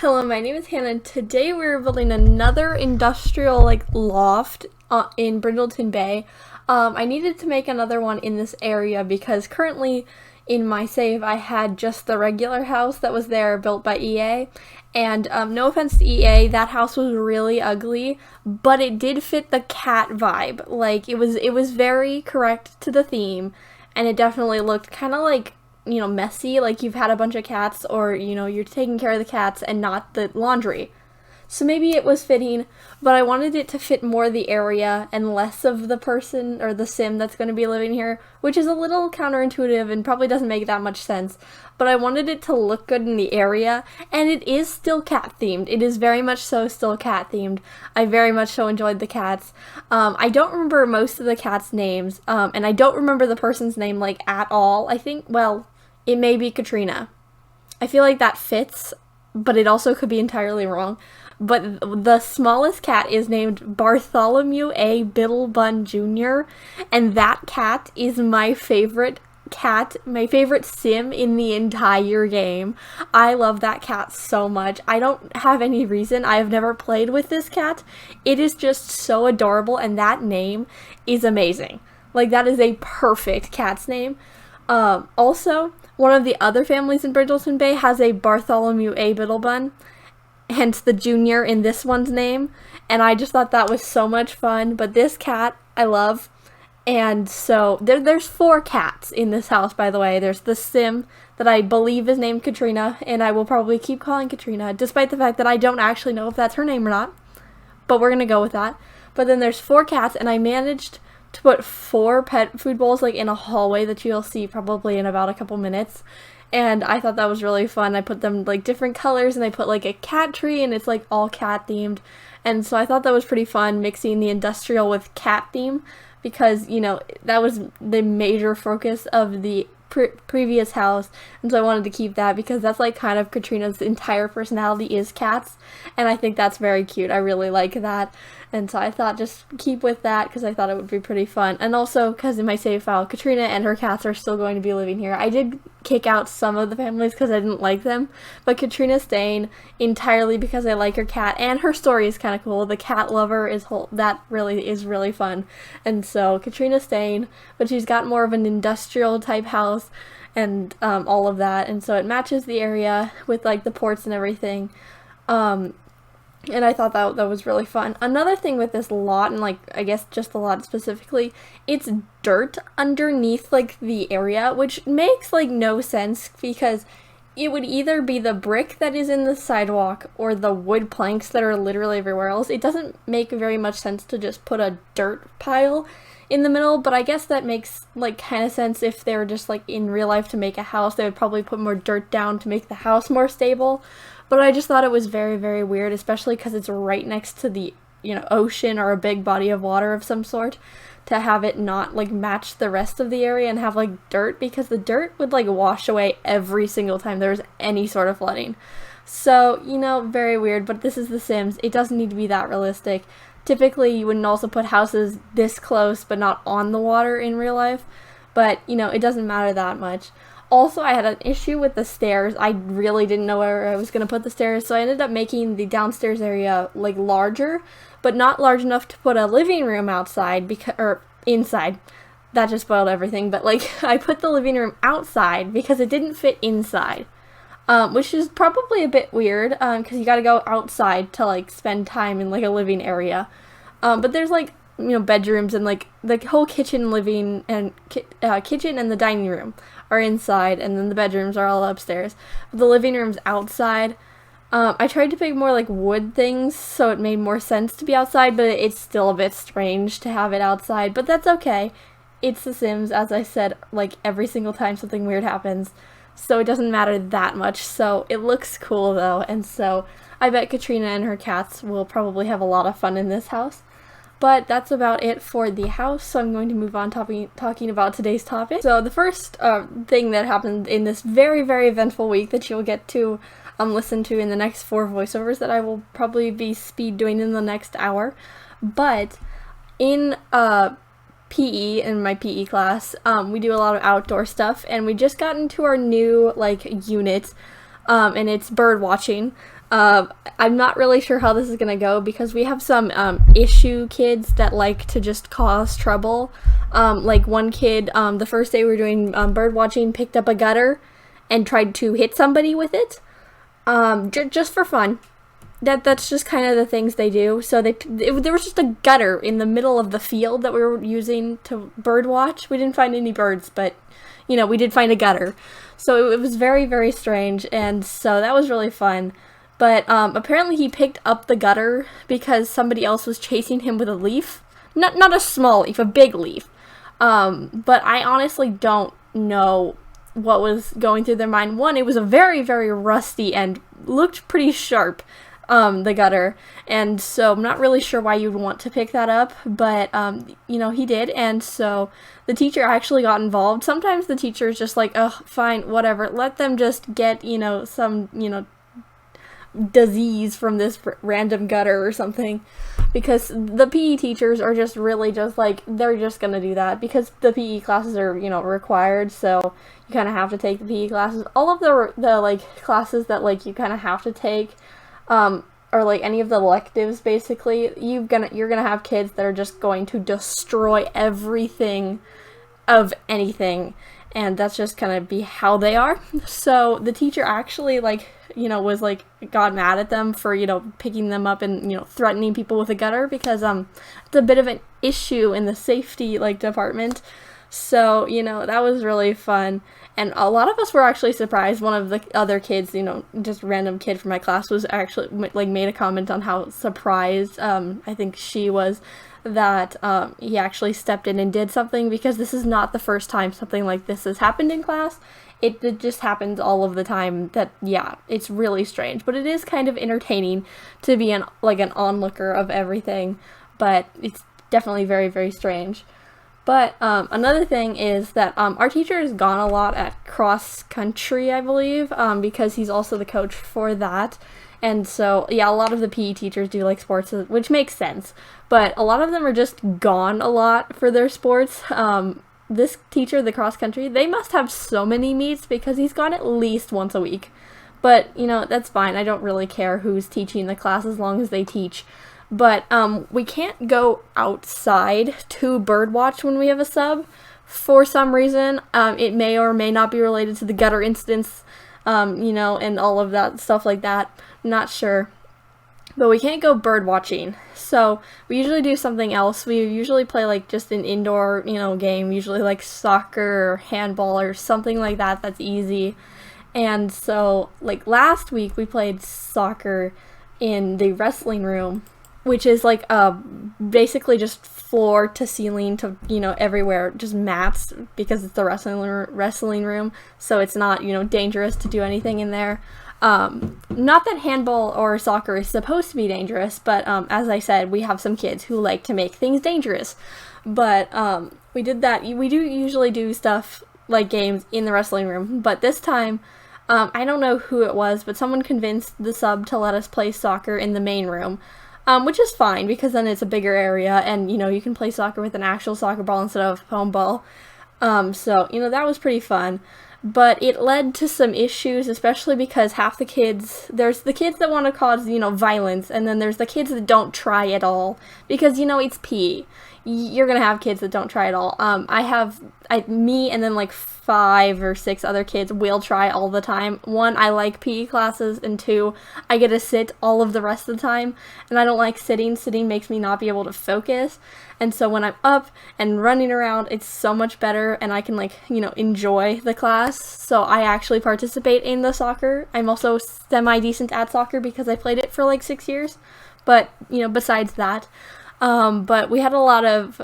Hello, my name is Hannah, and today we're building another industrial loft in Brindleton Bay. I needed to make another one in this area because currently in my save I had just the regular house that was there built by EA, and no offense to EA, that house was really ugly, but it did fit the cat vibe. Like it was very correct to the theme, and it definitely looked kind of like, messy, like you've had a bunch of cats, or, you're taking care of the cats and not the laundry. So maybe it was fitting, but I wanted it to fit more the area and less of the person or the sim that's going to be living here, which is a little counterintuitive and probably doesn't make that much sense. But I wanted it to look good in the area, and it is still cat themed. It is very much so still cat themed. I very much so enjoyed the cats. I don't remember most of the cats' names, and I don't remember the person's name at all. I think, well, it may be Katrina. I feel like that fits, but it also could be entirely wrong. But the smallest cat is named Bartholomew A. Bittlebun Jr., and that cat is my favorite cat, my favorite sim in the entire game. I love that cat so much. I don't have any reason. I have never played with this cat. It is just so adorable, and that name is amazing. Like, that is a perfect cat's name. Also, one of the other families in Brindleton Bay has a Bartholomew A. Bittlebun, hence the junior in this one's name, and I just thought that was so much fun. But this cat I love, and so there's 4 cats in this house, by the way. There's the sim that I believe is named Katrina, and I will probably keep calling Katrina, despite the fact that I don't actually know if that's her name or not, but we're gonna go with that. But then there's 4 cats, and I managed to put 4 pet food bowls in a hallway that you'll see probably in about a couple minutes, and I thought that was really fun. I put them different colors, and I put a cat tree, and it's all cat themed, and so I thought that was pretty fun, mixing the industrial with cat theme, because that was the major focus of the previous house, and so I wanted to keep that because that's kind of Katrina's entire personality is cats, and I think that's very cute. I really like that, and so I thought just keep with that because I thought it would be pretty fun. And also because in my save file, Katrina and her cats are still going to be living here. I did kick out some of the families because I didn't like them, but Katrina's staying entirely because I like her cat, and her story is kind of cool. The cat lover that really is really fun, and so Katrina's staying, but she's got more of an industrial type house and all of that, and so it matches the area with the ports and everything. And I thought that was really fun. Another thing with this lot, and I guess just the lot specifically, it's dirt underneath the area, which makes no sense because it would either be the brick that is in the sidewalk or the wood planks that are literally everywhere else. It doesn't make very much sense to just put a dirt pile in the middle, but I guess that makes kind of sense if they were just in real life to make a house. They would probably put more dirt down to make the house more stable. But I just thought it was very, very weird, especially because it's right next to the, ocean or a big body of water of some sort, to have it not, match the rest of the area and have, dirt, because the dirt would, wash away every single time there was any sort of flooding. So, very weird, but this is The Sims. It doesn't need to be that realistic. Typically, you wouldn't also put houses this close, but not on the water in real life, but, it doesn't matter that much. Also, I had an issue with the stairs. I really didn't know where I was going to put the stairs, so I ended up making the downstairs area, larger, but not large enough to put a living room outside, or inside. That just spoiled everything, but, I put the living room outside because it didn't fit inside, which is probably a bit weird, because you gotta go outside to, spend time in, a living area. But there's, bedrooms and the whole kitchen, living and kitchen and the dining room are inside, and then the bedrooms are all upstairs. But the living room's outside. I tried to pick more wood things so it made more sense to be outside, but it's still a bit strange to have it outside, but that's okay. It's The Sims, as I said, every single time something weird happens, so it doesn't matter that much. So it looks cool though, and so I bet Katrina and her cats will probably have a lot of fun in this house. But that's about it for the house, so I'm going to move on talking about today's topic. So the first thing that happened in this very, very eventful week that you'll get to listen to in the next 4 voiceovers that I will probably be speed doing in the next hour. But in PE, in my PE class, we do a lot of outdoor stuff, and we just got into our new unit, and it's bird watching. I'm not really sure how this is gonna go because we have some issue kids that like to just cause trouble. Like one kid, the first day we were doing bird watching, picked up a gutter and tried to hit somebody with it, just for fun. That's just kind of the things they do. So there was just a gutter in the middle of the field that we were using to bird watch. We didn't find any birds, but we did find a gutter. So it was very, very strange, and so that was really fun. But apparently he picked up the gutter because somebody else was chasing him with a leaf. Not a small leaf, a big leaf. But I honestly don't know what was going through their mind. One, it was a very, very rusty and looked pretty sharp, the gutter. And so I'm not really sure why you'd want to pick that up, but, he did. And so the teacher actually got involved. Sometimes the teacher is just like, oh, fine, whatever. Let them just get, some, disease from this random gutter or something, because the PE teachers are just really just like, they're just gonna do that because the PE classes are required, so you kind of have to take the PE classes. All of the like classes that like you kind of have to take, or like any of the electives, basically you're gonna have kids that are just going to destroy everything of anything, and that's just gonna be how they are. So the teacher actually was got mad at them for picking them up and threatening people with a gutter, because it's a bit of an issue in the safety department. So that was really fun, and a lot of us were actually surprised. One of the other kids, just random kid from my class, was actually made a comment on how surprised I think she was that he actually stepped in and did something, because this is not the first time something like this has happened in class. It just happens all of the time. That, yeah, it's really strange, but it is kind of entertaining to be an onlooker of everything, but it's definitely very, very strange. But another thing is that our teacher has gone a lot at cross country, I believe, because he's also the coach for that. And so, yeah, a lot of the PE teachers do like sports, which makes sense. But a lot of them are just gone a lot for their sports. This teacher, the cross country, they must have so many meets because he's gone at least once a week. But, that's fine. I don't really care who's teaching the class as long as they teach. But we can't go outside to birdwatch when we have a sub for some reason. It may or may not be related to the gutter incidents, and all of that stuff like that. Not sure. But we can't go bird watching. So we usually do something else. We usually play just an indoor, game, usually soccer or handball or something like that that's easy. And so last week we played soccer in the wrestling room, which is basically just floor to ceiling to everywhere, just mats, because it's the wrestling room, so it's not dangerous to do anything in there. Not that handball or soccer is supposed to be dangerous, but as I said, we have some kids who like to make things dangerous. But we did that. We do usually do stuff like games in the wrestling room, but this time I don't know who it was, but someone convinced the sub to let us play soccer in the main room. Which is fine, because then it's a bigger area, and you can play soccer with an actual soccer ball instead of a foam ball. So that was pretty fun. But it led to some issues, especially because half the kids, there's the kids that want to cause, violence, and then there's the kids that don't try at all, because, it's PE. You're gonna have kids that don't try at all. Me and then 5 or 6 other kids will try all the time. 1, I like PE classes, and 2, I get to sit all of the rest of the time, and I don't like sitting. Sitting makes me not be able to focus, and so when I'm up and running around, it's so much better, and I can enjoy the class. So I actually participate in the soccer. I'm also semi-decent at soccer because I played it for 6 years, but besides that, but we had a lot of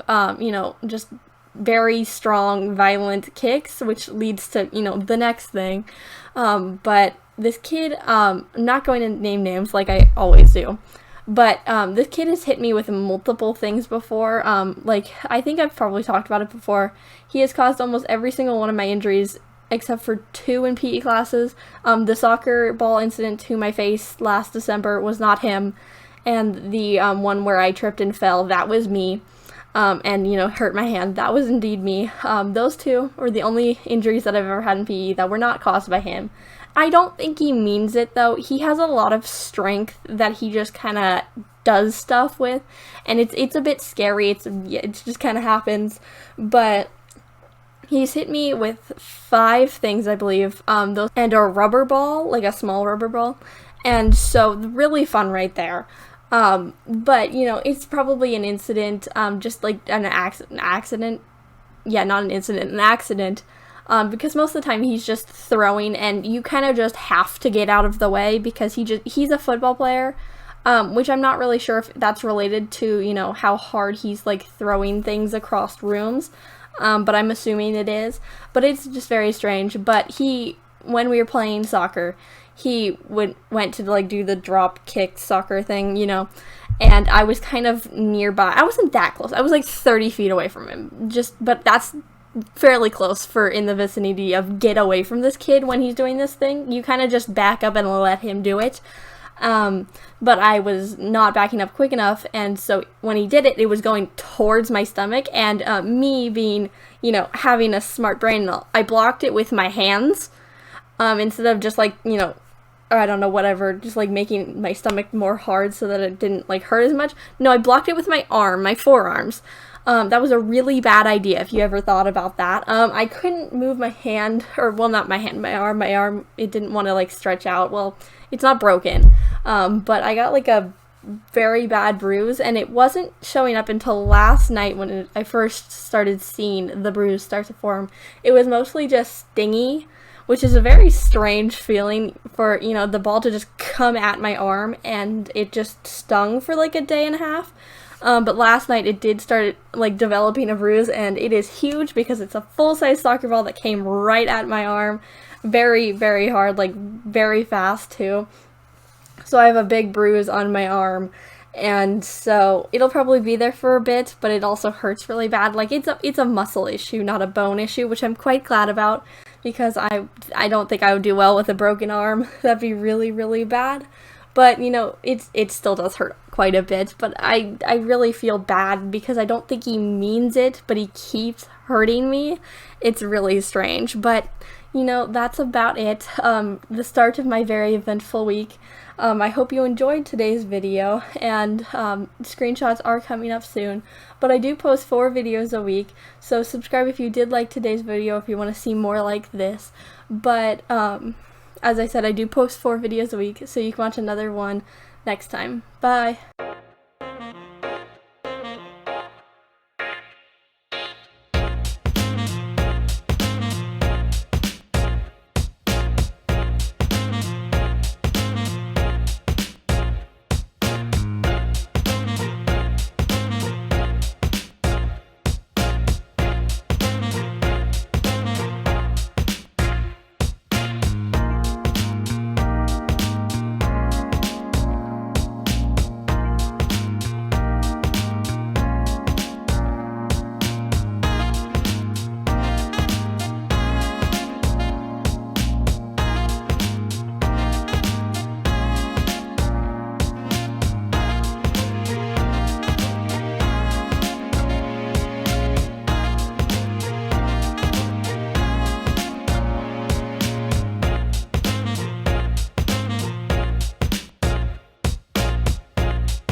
just very strong, violent kicks, which leads to, the next thing. But this kid, I'm not going to name names like I always do, but this kid has hit me with multiple things before. I think I've probably talked about it before. He has caused almost every single one of my injuries, except for 2 in PE classes. The soccer ball incident to my face last December was not him, and the one where I tripped and fell, that was me. And hurt my hand, that was indeed me. Those 2 were the only injuries that I've ever had in PE that were not caused by him. I don't think he means it though. He has a lot of strength that he just kind of does stuff with, and it's a bit scary. It just kind of happens, but he's hit me with 5 things, I believe, those, and a rubber ball, like a small rubber ball, and so really fun right there. But you know, it's probably an incident, just like an accident. Yeah, not an incident, an accident. Because most of the time he's just throwing, and you kind of just have to get out of the way because he's a football player, which I'm not really sure if that's related to, you know, how hard he's like throwing things across rooms, but I'm assuming it is. But it's just very strange. But when we were playing soccer, he went to like do the drop kick soccer thing, you know, and I was kind of nearby. I wasn't that close. I was like 30 feet away from him. But that's fairly close for in the vicinity of get away from this kid when he's doing this thing. You kind of just back up and let him do it. But I was not backing up quick enough, and so when he did it, it was going towards my stomach, and me being, you know, having a smart brain, I blocked it with my hands, instead of just like, you know, or I don't know, whatever, just like making my stomach more hard so that it didn't like hurt as much. No, I blocked it with my forearms. That was a really bad idea if you ever thought about that. I couldn't move my hand, or well, not my hand, my arm, it didn't want to like stretch out. Well, it's not broken, but I got like a very bad bruise, and it wasn't showing up until last night when I first started seeing the bruise start to form. It was mostly just stingy, which is a very strange feeling for, you know, the ball to just come at my arm, and it just stung for like a day and a half. But last night it did start like developing a bruise, and it is huge because it's a full-size soccer ball that came right at my arm. Very, very hard, like very fast too. So I have a big bruise on my arm, and so it'll probably be there for a bit, but it also hurts really bad. Like it's a muscle issue, not a bone issue, which I'm quite glad about, because I don't think I would do well with a broken arm. That'd be really, really bad. But, you know, it still does hurt quite a bit, but I really feel bad because I don't think he means it, but he keeps hurting me. It's really strange, but, you know, that's about it. The start of my very eventful week. I hope you enjoyed today's video, and screenshots are coming up soon, but I do post 4 videos a week, so subscribe if you did like today's video if you want to see more like this. But, as I said, I do post 4 videos a week, so you can watch another one next time. Bye!